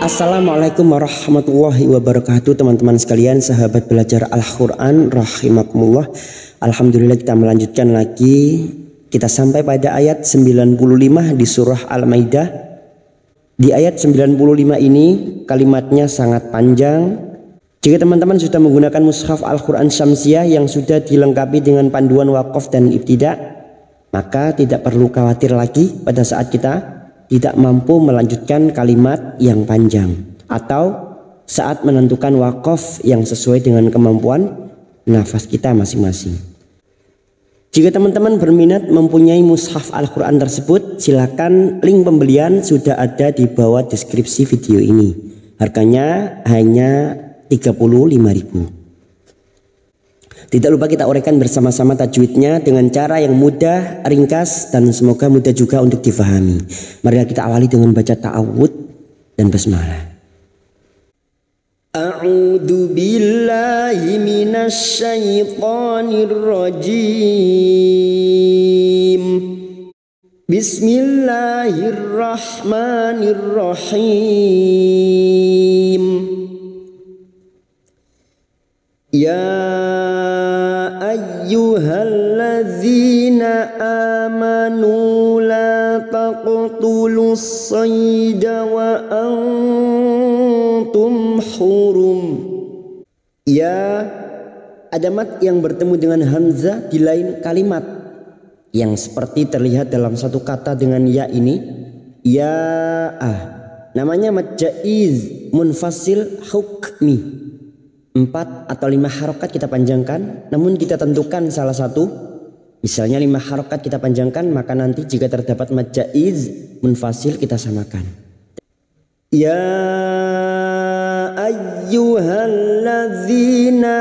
Assalamualaikum warahmatullahi wabarakatuh, teman-teman sekalian, sahabat belajar Al-Quran rahimakumullah. Alhamdulillah, kita melanjutkan lagi. Kita sampai pada ayat 95 di surah Al-Maidah. Di ayat 95 ini kalimatnya sangat panjang. Jika teman-teman sudah menggunakan mushaf Al-Quran Syamsiah yang sudah dilengkapi dengan panduan wakaf dan ibtidak, maka tidak perlu khawatir lagi pada saat kita tidak mampu melanjutkan kalimat yang panjang atau saat menentukan wakaf yang sesuai dengan kemampuan nafas kita masing-masing. Jika teman-teman berminat mempunyai mushaf Al-Quran tersebut, silakan link pembelian sudah ada di bawah deskripsi video ini. Harganya hanya 35.000. Tidak lupa kita uraikan bersama-sama tajwidnya dengan cara yang mudah, ringkas, dan semoga mudah juga untuk difahami. Mari kita awali dengan baca ta'awud dan basmalah. A'udzu billahi minasy syaithanir rajim. Bismillahirrahmanirrahim. Ya ayyuhalladzina amanu la taqtulus sayda wa antum hurum. Ya, ada mat yang bertemu dengan hamzah di lain kalimat yang seperti terlihat dalam satu kata dengan ya ini. Ya namanya mad jaiz munfasil hukmi. 4 atau 5 harokat kita panjangkan, namun kita tentukan salah satu. Misalnya 5 harokat kita panjangkan, maka nanti jika terdapat mad jaiz munfasil kita samakan. Ya ayyuhalladzina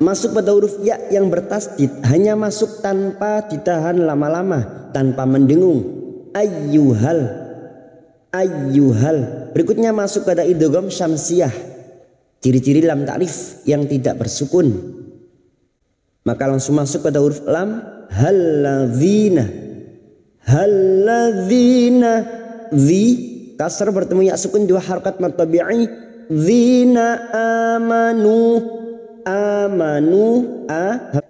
masuk pada huruf ya yang bertasdid, hanya masuk tanpa ditahan lama-lama, tanpa mendengung. Ayyuhal. Berikutnya masuk pada idgham syamsiah. Ciri-ciri lam ta'rif yang tidak bersukun, maka langsung masuk pada huruf lam. Halladzina. Zi kasar bertemu ya sukun 2 harakat mad tabi'i. Zina amanu.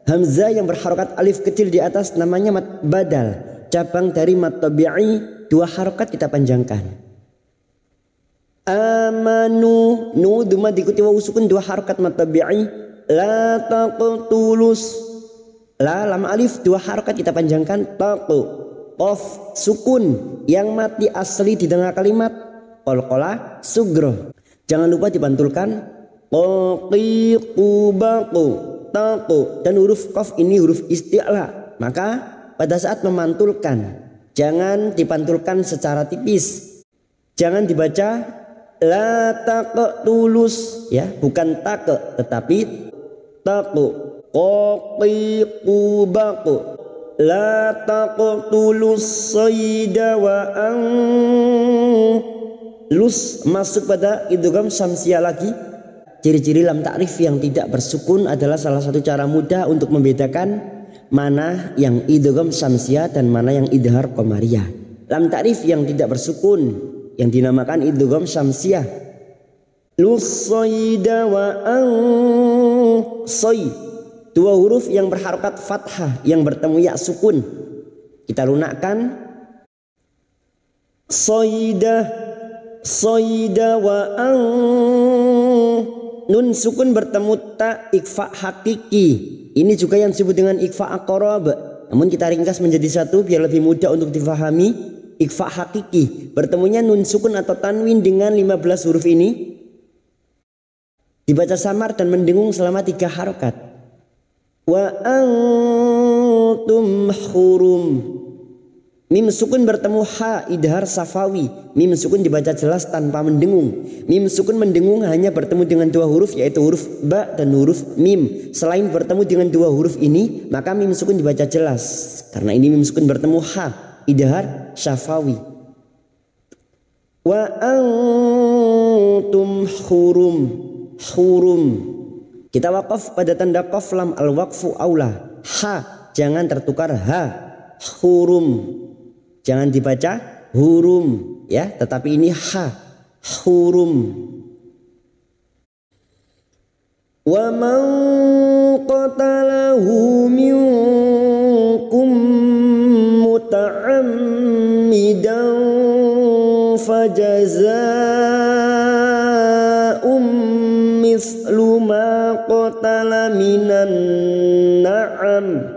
Hamzah yang berharokat alif kecil di atas namanya mad badal, cabang dari mad tabi'i, 2 harakat kita panjangkan. Amanu, nu duma diikuti wawu sukun 2 harakat mad tabi'i. La taqtulus, la lam alif 2 harakat kita panjangkan. Taqu, qaf sukun yang mati asli di tengah kalimat, qalqalah sugro, jangan lupa dipantulkan. Qaqiqu baqu, taqu, dan huruf qaf ini huruf isti'la, maka pada saat memantulkan jangan dipantulkan secara tipis, jangan dibaca la taqtulus ya, bukan take tetapi taqu. Qaqiqu baqu, la taqtulus sayda wa an lus, masuk pada idgham syamsiah lagi. Ciri-ciri lam ta'rif yang tidak bersukun adalah salah satu cara mudah untuk membedakan mana yang idgham syamsiah dan mana yang idhar qamariyah. Lam ta'rif yang tidak bersukun yang dinamakan idgham syamsiah. Lusayda wa an soy, 2 huruf yang berharokat fathah yang bertemu ya sukun, kita lunakkan. Soyda wa an, nun sukun bertemu ta ikhfa hakiki, ini juga yang disebut dengan ikhfa aqrab, namun kita ringkas menjadi satu biar lebih mudah untuk difahami. Ikhfa hakiki bertemunya nun sukun atau tanwin dengan 15 huruf ini dibaca samar dan mendengung selama 3 harokat. Wa antum hurum, mim sukun bertemu ha idhar safawi, mim sukun dibaca jelas tanpa mendengung. Mim sukun mendengung hanya bertemu dengan 2 huruf, yaitu huruf ba dan huruf mim. Selain bertemu dengan 2 huruf ini, maka mim sukun dibaca jelas karena ini mim sukun bertemu ha idhar syafawi. Wa antum hurum. Kita wakaf pada tanda qaf lam al waqfu aula. Ha jangan tertukar ha. Hurum jangan dibaca hurum ya, tetapi ini ha, hurum. Wa man qatalahu minkum muta'ammidan fajaza'um mithlu ma qatala minan na'am.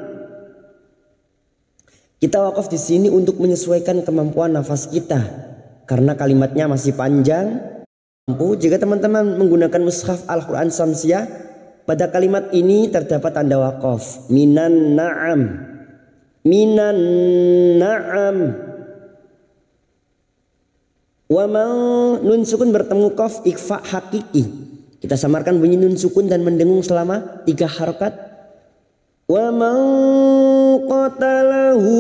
Kita wakaf di sini untuk menyesuaikan kemampuan nafas kita karena kalimatnya masih panjang. Jika teman-teman menggunakan mushaf Al-Quran Syamsiah, pada kalimat ini terdapat tanda wakaf minan na'am, minan na'am. Wa man, nun sukun bertemu qaf ikhfa hakiki. Kita samarkan bunyi nun sukun dan mendengung selama 3 harokat. Wa man qatalahu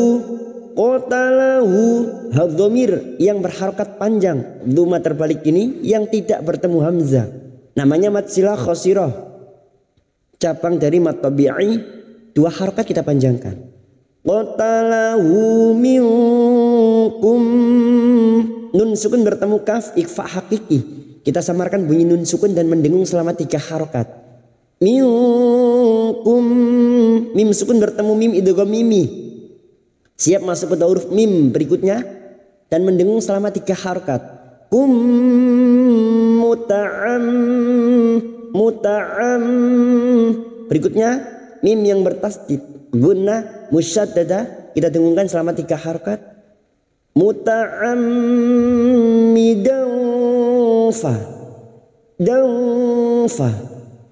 hadhamir yang berharokat panjang, dhamma terbalik ini yang tidak bertemu hamzah, namanya mad silah khosirah, cabang dari mad tabi'i, 2 harokat kita panjangkan. Qatalahu minkum, nun sukun bertemu kaf ikhfa hakiki, kita samarkan bunyi nun sukun dan mendengung selama 3 harokat. Minkum, mim sukun bertemu mim idgham mimi, siap masuk pada huruf mim berikutnya dan mendengung selama 3 harokat. Kum muta'am, berikutnya mim yang bertasdid gunnah musyaddadah, kita dengungkan selama 3 harokat. Muta'ammidan fa,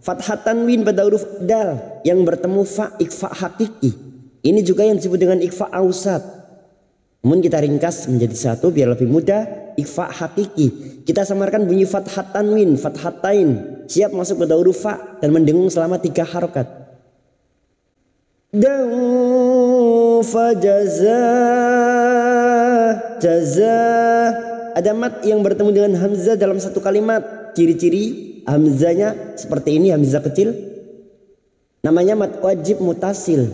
fathah tanwin pada huruf dal yang bertemu fa ikhfa hakiki. Ini juga yang disebut dengan ikhfa ausat. Namun kita ringkas menjadi satu biar lebih mudah. Ikhfa hakiki, kita samarkan bunyi fathah tanwin, fathatain, siap masuk pada huruf fa dan mendengung selama 3 harokat. Dan fa jaza, ada mat yang bertemu dengan hamzah dalam satu kalimat. Ciri-ciri hamzanya seperti ini, hamzah kecil, namanya mat wajib mutasil,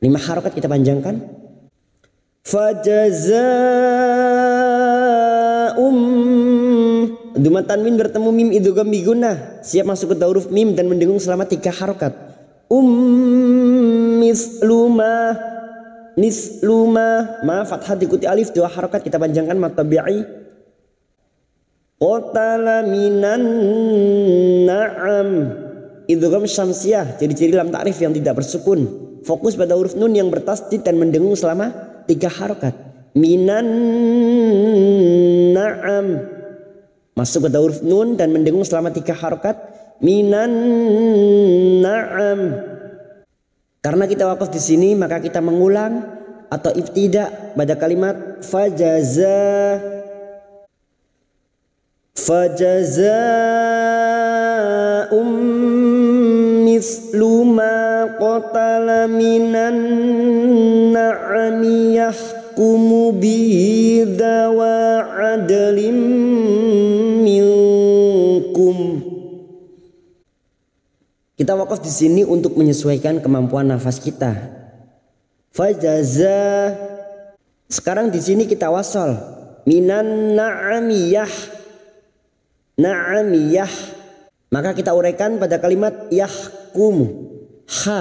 5 harokat kita panjangkan. Fajaza'um, dhamma tanwin bertemu mim idgham bi gunnah, siap masuk ke huruf mim dan mendengung selama 3 harokat. Misluma, ma fathah diikuti alif, 2 harokat kita panjangkan mat tabi'i. Qatala minan na'am, idgham syamsiah, ciri-ciri lam ta'rif yang tidak bersukun, fokus pada huruf nun yang bertasdid dan mendengung selama 3 harokat. Minan na'am, masuk pada huruf nun dan mendengung selama 3 harokat. Minan na'am. Karena kita wakaf di sini maka kita mengulang atau ibtida pada kalimat fajaza'um mithlu ma qatala minan na'ami yahkumu bihi dhawa adlim minkum. Kita wakaf di sini untuk menyesuaikan kemampuan nafas kita. Fajaza, sekarang di sini kita wasal minan na'amiyah, na'amiyah, maka kita uraikan pada kalimat yahkumu, ha,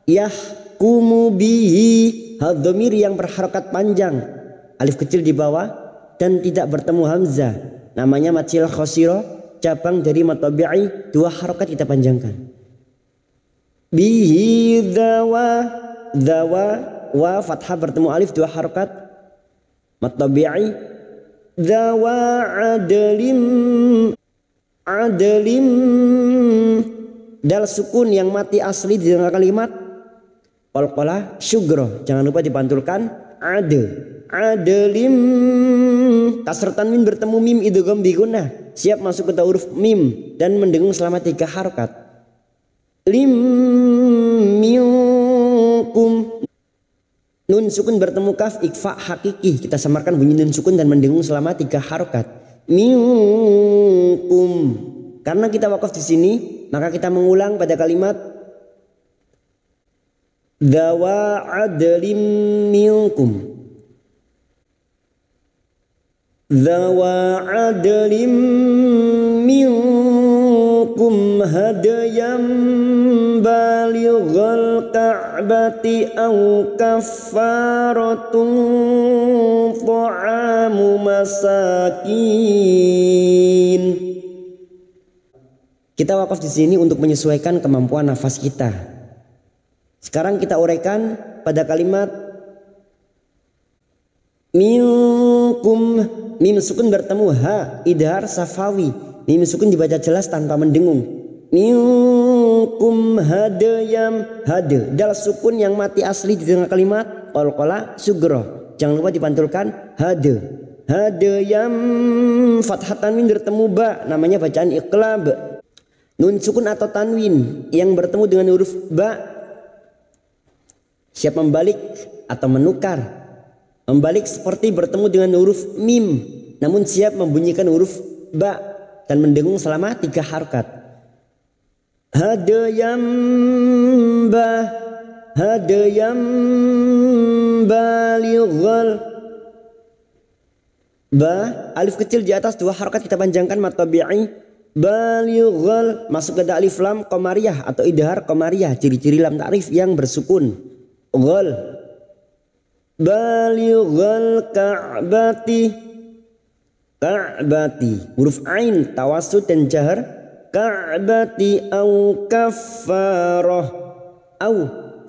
yahkumu bihi, hadhamir yang berharokat panjang, alif kecil di bawah dan tidak bertemu hamzah, namanya mad silah khosirah, cabang dari mad tabi'i, 2 harokat kita panjangkan. Bihi dhawa, wa fathah bertemu alif, 2 harokat mad tabi'i. Dhawa adlim, dal sukun yang mati asli di dalam kalimat qalqalah syugro, jangan lupa dipantulkan adlim, kasr tanwin bertemu mim idgham bi gunnah, siap masuk ke huruf mim dan mendengung selama 3 harokat. Lim minkum, nun sukun bertemu kaf ikhfa hakiki, kita samarkan bunyi nun sukun dan mendengung selama 3 harokat. Minkum, karena kita wakaf di sini maka kita mengulang pada kalimat dhawa adlim minkum. Dzawa adlim minkum hadayam balighal ka'bati aw kaffaratun ta'amu masakin. Kita wakaf di sini untuk menyesuaikan kemampuan nafas kita. Sekarang kita uraikan pada kalimat minkum. Mim sukun bertemu ha, idhar safawi. Mim sukun dibaca jelas tanpa mendengung. Minkum hadayam, hade dal sukun yang mati asli di tengah kalimat, qalqala sugro. Jangan lupa dipantulkan hade. Hadayam fathah tanwin bertemu ba, namanya bacaan iqlab. Nun sukun atau tanwin yang bertemu dengan huruf ba siap membalik atau menukar. Membalik seperti bertemu dengan huruf mim, namun siap membunyikan huruf ba dan mendengung selama 3 harokat. Hadayam ba, hadayam balighal. Ba, alif kecil di atas 2 harokat kita panjangkan mad tabi'i. Balighal masuk ke alif lam qamariyah atau idhar qamariyah, ciri-ciri lam ta'rif yang bersukun. Ghal. Balighal ka'bati, ka'bati huruf ain tawassut dan jahar, ka'bati au kaffarah, au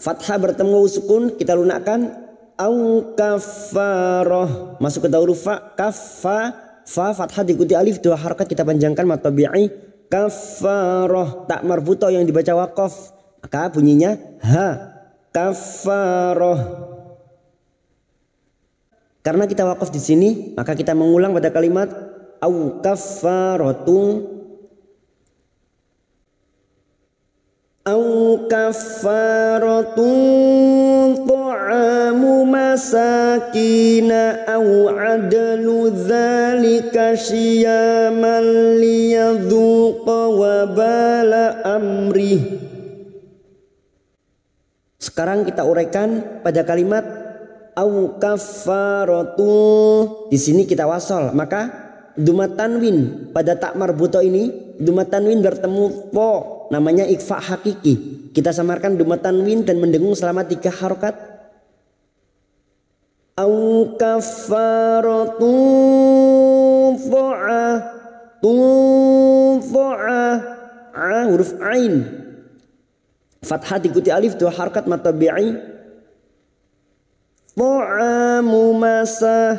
fathah bertemu sukun kita lunakkan, au kaffarah masuk ke huruf fa, kaffa fa fathah diikuti alif 2 harakat kita panjangkan mad tabi'i, kaffarah tak marbutoh yang dibaca waqaf maka bunyinya ha, kaffarah. Karena kita wakaf di sini, maka kita mengulang pada kalimat au kaffaratun, au kaffaratun ta'amu masakina au adlu dzalika syiyaman liyadzuqa wabala amri. Sekarang kita uraikan pada kalimat au kaffaratu. Di sini kita wasol, maka dumat tanwin pada tak marbuto ini, dumat tanwin bertemu po, namanya ikhfa hakiki. Kita samarkan dumat tanwin dan mendengung selama 3 harokat. Au kaffaratu fa'a, huruf ain fathah diikuti alif 2 harokat mad tabi'i. Ta'amu masa,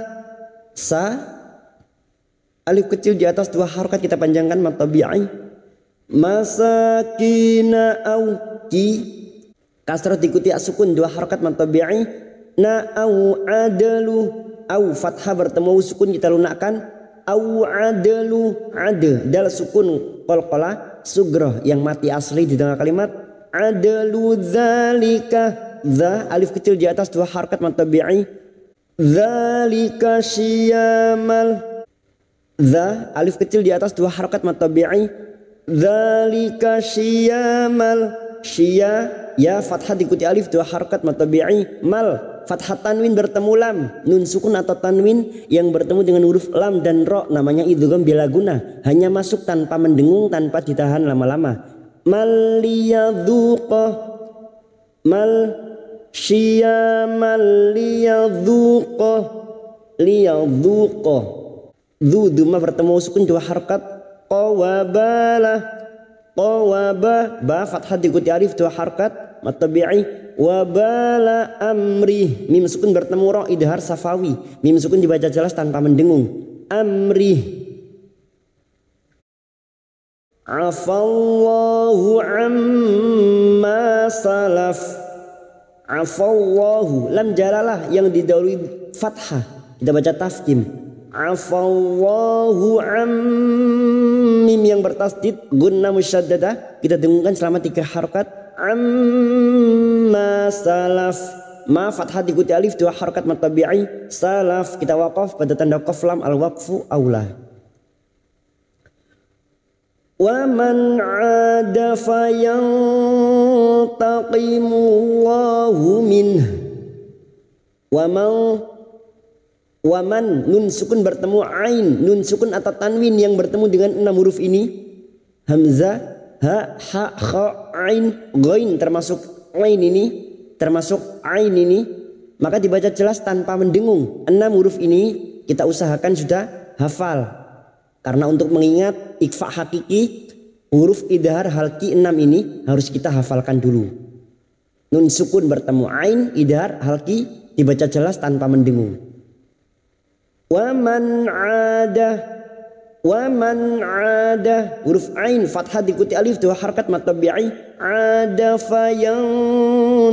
sa alif kecil di atas 2 harokat kita panjangkan mad tabi'i. Masakina au ki kasrah diikuti sukun 2 harokat mad tabi'i. Na au adalu, au fathah bertemu sukun kita lunakkan, au adalu, ada dal sukun qalqalah sugroh yang mati asli di tengah kalimat. Adalu dzalika, za alif kecil di atas 2 harakat mad tabi'i. Dzalika syiyamal, za alif kecil di atas 2 harakat mad tabi'i. Dzalika syiyamal, syia ya fathah diikuti alif 2 harakat mad tabi'i. Mal fathah tanwin bertemu lam, nun sukun atau tanwin yang bertemu dengan huruf lam dan ro namanya idgham bila guna, hanya masuk tanpa mendengung, tanpa ditahan lama-lama. Mal liyadzuqa, mal syiyamal liyadzuqa, liyadzuqa dzu duma bertemu sukun 2 harakat. Qawabala, qawaba ba fathah diikuti alif 2 harakat mad tabi'i. Wabala amri mim sukun bertemu ro idhar safawi, mim sukun dibaca jelas tanpa mendengung. Amri. Afallahu amma salaf, afallahu lam jalalah yang didahului fathah kita baca tafkim. Afallahu mim yang bertasdid gunnah musyaddadah kita dengungkan selama 3 harakat. Amma salaf, ma fathah diikuti alif 2 harakat mad tabi'i. Salaf kita waqaf pada tanda qaf lam al waqfu aula. Wa man 'ada fayantaqimullahu minhu. Wa Waman, nun sukun bertemu ain, nun sukun atau tanwin yang bertemu dengan 6 huruf ini. Hamzah, ha, ha, kha, ain, ghain termasuk ain ini, termasuk ain ini. Maka dibaca jelas tanpa mendengung. 6 huruf ini kita usahakan sudah hafal. Karena untuk mengingat ikhfa hakiki, huruf idhar halki 6 ini harus kita hafalkan dulu. Nun sukun bertemu ain, idhar halki dibaca jelas tanpa mendengung. Waman ada, huruf ain fathah diikuti alif 2 harakat mad tabi'i. Ada fayang,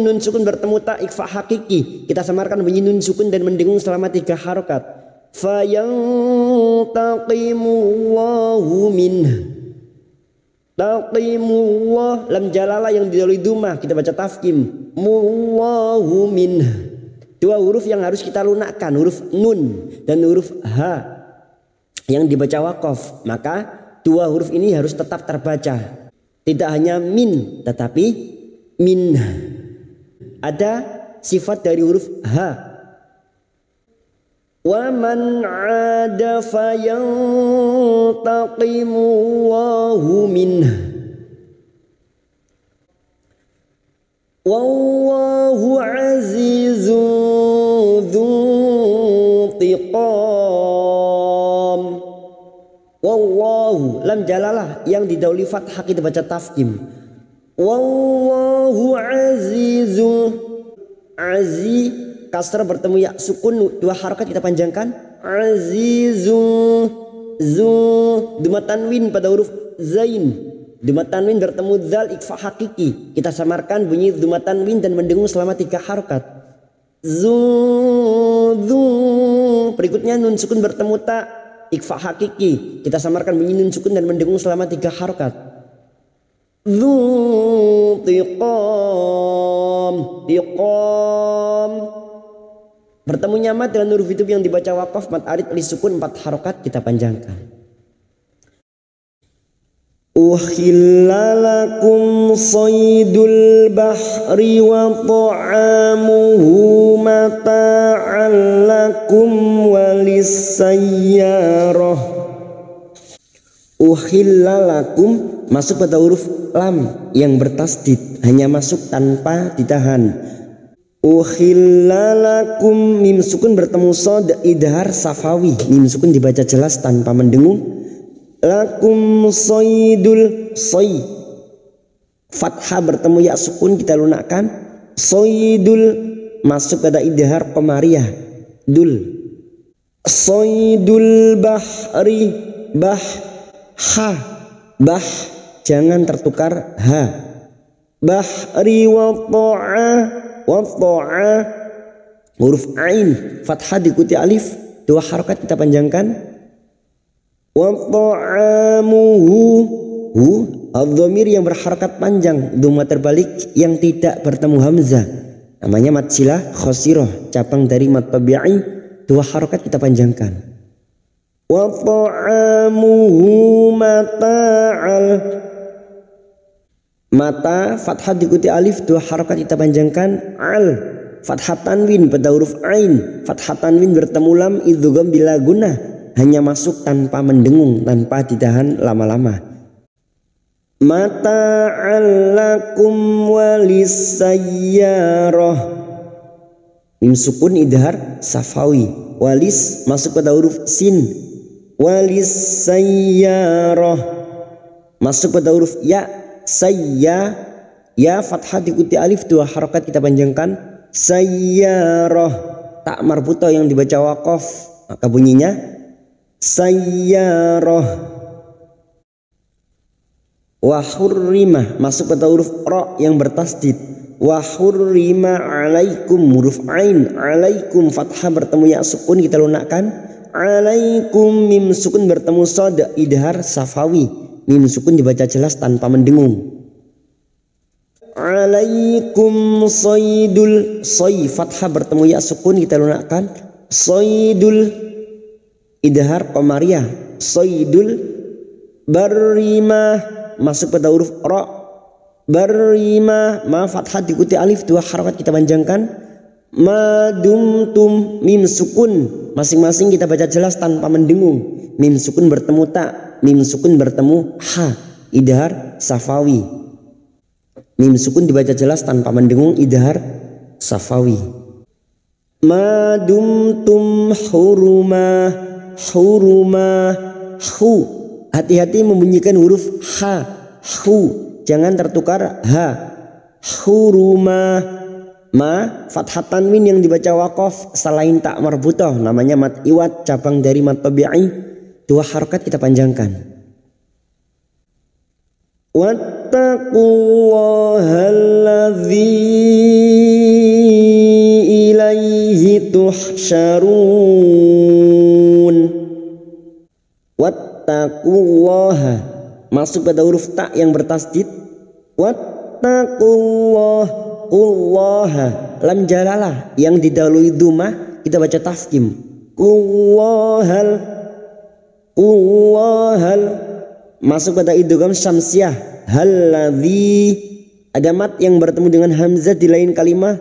nun sukun bertemu ta ikhfa hakiki, kita samarkan bunyi nun sukun dan mendengung selama 3 harakat. Fayang taqimullahu minha, taqimullah, lam jalalah yang didahului dumah kita baca tafkim, mullahu minha. 2 huruf yang harus kita lunakkan, huruf nun dan huruf ha yang dibaca waqaf. Maka 2 huruf ini harus tetap terbaca. Tidak hanya min tetapi min. Ada sifat dari huruf ha. Wa man 'ada fayantaqimullahu minha. Wallahu azizun dzuntiqam. Wallahu, lam jalalah yang didahului fathah kita baca tafkim. Wallahu azizun, azi kasrah bertemu ya sukun 2 harakat kita panjangkan. Azizun, zu dhamma tanwin pada huruf zain. Dhamma tanwin bertemu zal ikhfa hakiki, kita samarkan bunyi dhamma tanwin dan mendengung selama 3 harakat. Zu, berikutnya nun sukun bertemu ta ikhfa hakiki, kita samarkan bunyi nun sukun dan mendengung selama 3 harakat. Zu tiqam, tiqam bertemunya mad dengan huruf itu yang dibaca waqaf mad arid li sukun 4 harakat kita panjangkan. Uhilla lakum saydul bahri wa ta'amuhu mata'an lakum walisayyarah. Uhilla lakum masuk pada huruf lam yang bertasdid, hanya masuk tanpa ditahan. Uhilla lakum, mim sukun bertemu shad idhar safawi, mim sukun dibaca jelas tanpa mendengung. Lakum saydul, say fathah bertemu ya sukun kita lunakkan. Saydul masuk pada idhar qamariyah dul. Saydul bahri, bah ha, bah jangan tertukar ha. Bahri wa ta'a, huruf ain fathah diikuti alif 2 harakat kita panjangkan. Wa ta'amuhu, hu adh-dhamir yang berharakat panjang, dhamma terbalik yang tidak bertemu hamzah, namanya mad silah khosirah, cabang dari mad tabi'i, 2 harakat kita panjangkan. Wa ta'amuhu mata'al, mata fathah diikuti alif 2 harakat kita panjangkan. Al fathah tanwin pada huruf ain, fathah tanwin bertemu lam idgham bila gunnah, hanya masuk tanpa mendengung, tanpa ditahan lama-lama. Mata'allakum walisayyarah, mim sukun idhar safawi, walis masuk pada huruf sin, walisayyarah masuk pada huruf ya, sayya, ya fathah diikuti alif 2 harakat kita panjangkan. Sayyarah, tak marbutoh yang dibaca waqaf, maka bunyinya sayyarah. Wa hurrima masuk pada huruf ra yang bertasdid. Wa hurrima alaikum, huruf ain alaikum fathah bertemu ya sukun kita lunakkan. Alaikum, mim sukun bertemu shad idhar safawi, mim sukun dibaca jelas tanpa mendengung. Alaikum saydul, say fathah bertemu ya sukun kita lunakkan. Saydul idhar qamariyah. Saydul barima masuk pada huruf ra, barima ma fathah diikuti alif 2 harakat kita panjangkan. Madumtum, mim sukun masing-masing kita baca jelas tanpa mendengung. Mim sukun bertemu ta, mim sukun bertemu ha, idhar safawi. Mim sukun dibaca jelas tanpa mendengung, idhar safawi. Madumtum huruma, huruma, hu. Hati-hati membunyikan huruf ha, hu, jangan tertukar ha. Huruma, ma fathah tanwin yang dibaca waqaf selain tak marbutah namanya mat iwad, cabang dari mat tabi'i. 2 harakat kita panjangkan. Wattaqullahalladzi ilaihi tuhsyarun. Wattaqullaha masuk pada huruf ta yang bertasdid. Wattaqullah, qullaha, lam jalalah yang didahului dhammah kita baca tafkhim. Qullahal, qullahal, masuk pada idgham syamsiyah. Halladzi, ada mat yang bertemu dengan hamzah di lain kalimat,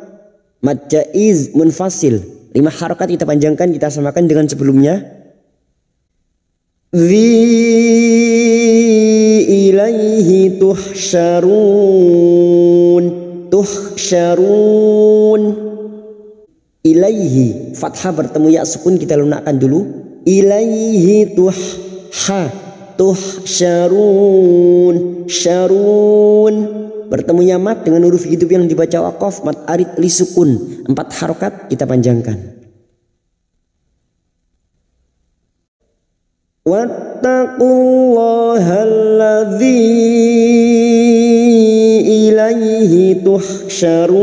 mat jaiz munfasil. 5 harakat kita panjangkan, kita samakan dengan sebelumnya. Ilaihi tuhsyarun, tuhsyarun. Ilaihi fathah bertemu ya sukun kita lunakkan dulu. Ilaihi tuhsyarun, syarun. Bertemunya mat dengan huruf hidup yang dibaca waqaf, mat arid li sukun. 4 harakat kita panjangkan. Wattaqullahalladzi ilaihi tuhsyarun.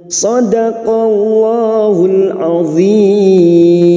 Shadaqallahul azim.